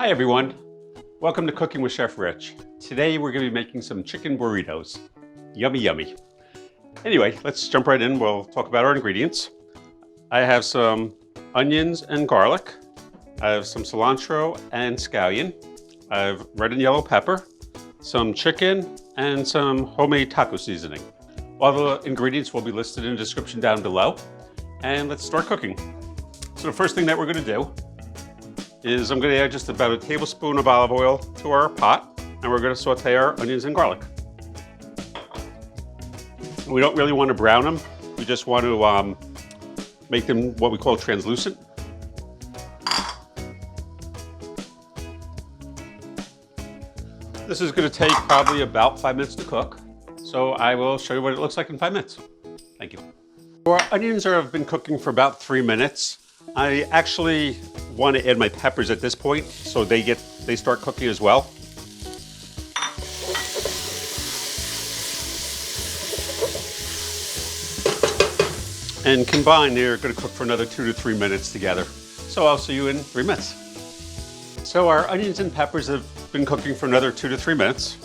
Hi everyone, welcome to Cooking with Chef Rich. Today we're going to be making some chicken burritos. Yummy, yummy. Anyway, let's jump right in. We'll talk about our ingredients. I have some onions and garlic. I have some cilantro and scallion. I have red and yellow pepper, some chicken, and some homemade taco seasoning. All the ingredients will be listed in the description down below. And let's start cooking. So the first thing that we're going to do is I'm going to add just about a tablespoon of olive oil to our pot, and we're going to saute our onions and garlic. We don't really want to brown them. We just want to make them what we call translucent. This is going to take probably about 5 minutes to cook, so I will show you what it looks like in 5 minutes. Thank you. Our onions have been cooking for about 3 minutes. I actually want to add my peppers at this point so they start cooking as well. And combined, they're going to cook for another 2 to 3 minutes together. So I'll see you in 3 minutes. So our onions and peppers have been cooking for another 2 to 3 minutes.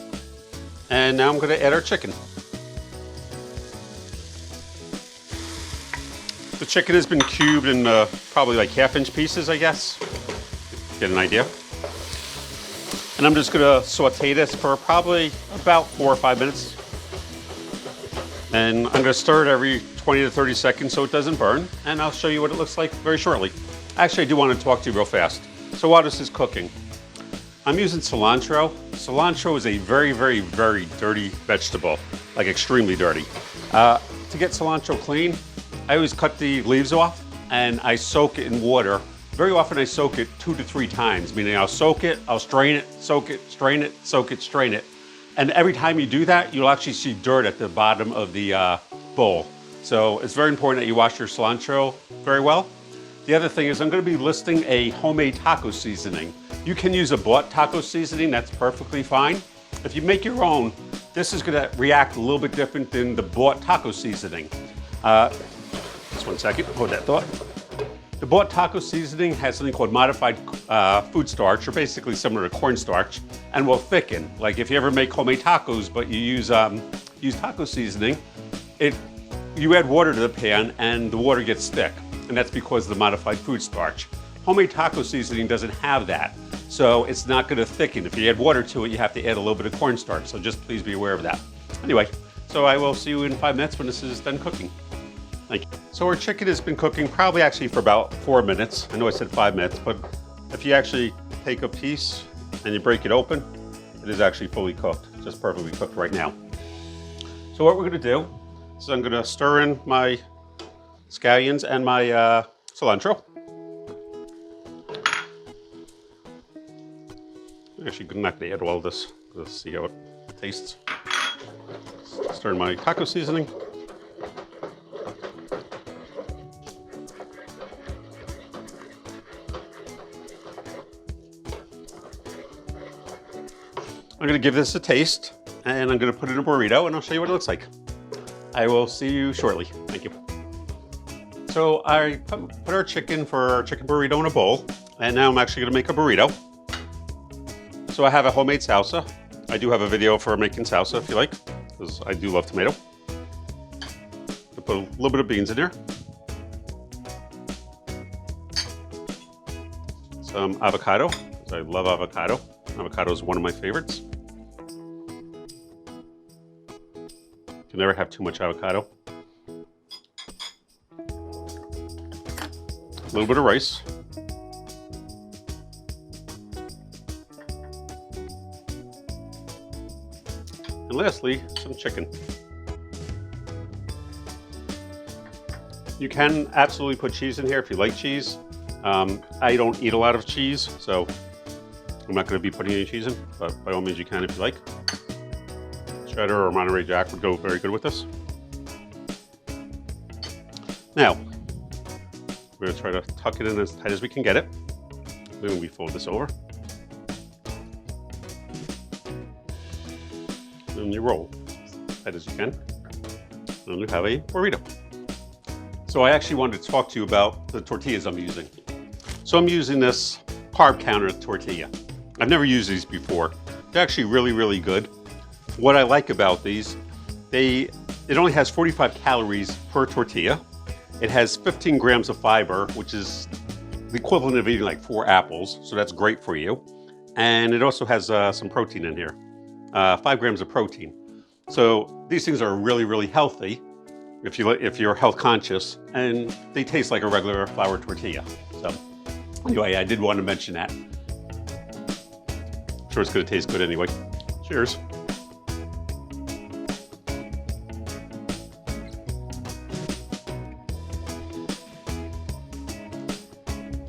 And now I'm going to add our chicken. The chicken has been cubed in probably like 1/2-inch pieces, I guess. Get an idea. And I'm just going to saute this for probably about 4 or 5 minutes. And I'm going to stir it every 20 to 30 seconds so it doesn't burn. And I'll show you what it looks like very shortly. Actually, I do want to talk to you real fast. So while this is cooking, I'm using cilantro. Cilantro is a very, very, very dirty vegetable, like extremely dirty. To get cilantro clean, I always cut the leaves off and I soak it in water. Very often I soak it 2 to 3 times, meaning I'll soak it, I'll strain it, soak it, strain it, soak it, strain it. And every time you do that, you'll actually see dirt at the bottom of the bowl. So it's very important that you wash your cilantro very well. The other thing is I'm going to be listing a homemade taco seasoning. You can use a bought taco seasoning, that's perfectly fine. If you make your own, this is going to react a little bit different than the bought taco seasoning. Just 1 second, hold that thought. The bought taco seasoning has something called modified food starch, or basically similar to cornstarch, and will thicken. Like if you ever make homemade tacos, but you use taco seasoning, you add water to the pan and the water gets thick, and that's because of the modified food starch. Homemade taco seasoning doesn't have that, so it's not going to thicken. If you add water to it, you have to add a little bit of cornstarch, so just please be aware of that. Anyway, so I will see you in 5 minutes when this is done cooking. Thank you. So our chicken has been cooking probably actually for about 4 minutes. I know I said 5 minutes, but if you actually take a piece and you break it open, it is actually fully cooked, just perfectly cooked right now. So what we're going to do is I'm going to stir in my scallions and my cilantro. I'm actually not going to add all of this. Let's see how it tastes. Stir in my taco seasoning. I'm going to give this a taste, and I'm going to put it in a burrito, and I'll show you what it looks like. I will see you shortly. Thank you. So I put our chicken for our chicken burrito in a bowl, and now I'm actually going to make a burrito. So I have a homemade salsa. I do have a video for making salsa if you like, because I do love tomato. I put a little bit of beans in there. Some avocado, because I love avocado. Avocado is one of my favorites. You can never have too much avocado. A little bit of rice. And lastly, some chicken. You can absolutely put cheese in here if you like cheese. I don't eat a lot of cheese, so I'm not going to be putting any cheese in, but by all means you can if you like. Cheddar or Monterey Jack would go very good with this. Now, we're going to try to tuck it in as tight as we can get it. Then we fold this over. Then you roll as tight as you can. And you have a burrito. So I actually wanted to talk to you about the tortillas I'm using. So I'm using this carb counter tortilla. I've never used these before. They're actually really, really good. What I like about these, it only has 45 calories per tortilla. It has 15 grams of fiber, which is the equivalent of eating like 4 apples, so that's great for you. And it also has some protein in here, 5 grams of protein. So these things are really, really healthy if you're health conscious, and they taste like a regular flour tortilla. So anyway, I did want to mention that. I'm sure it's going to taste good anyway. Cheers.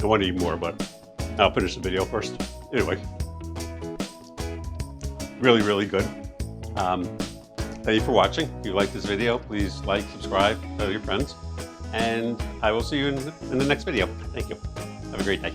I want to eat more, but I'll finish the video first. Anyway, really, really good. Thank you for watching. If you like this video, please like, subscribe, tell your friends, and I will see you in the next video. Thank you. Have a great day.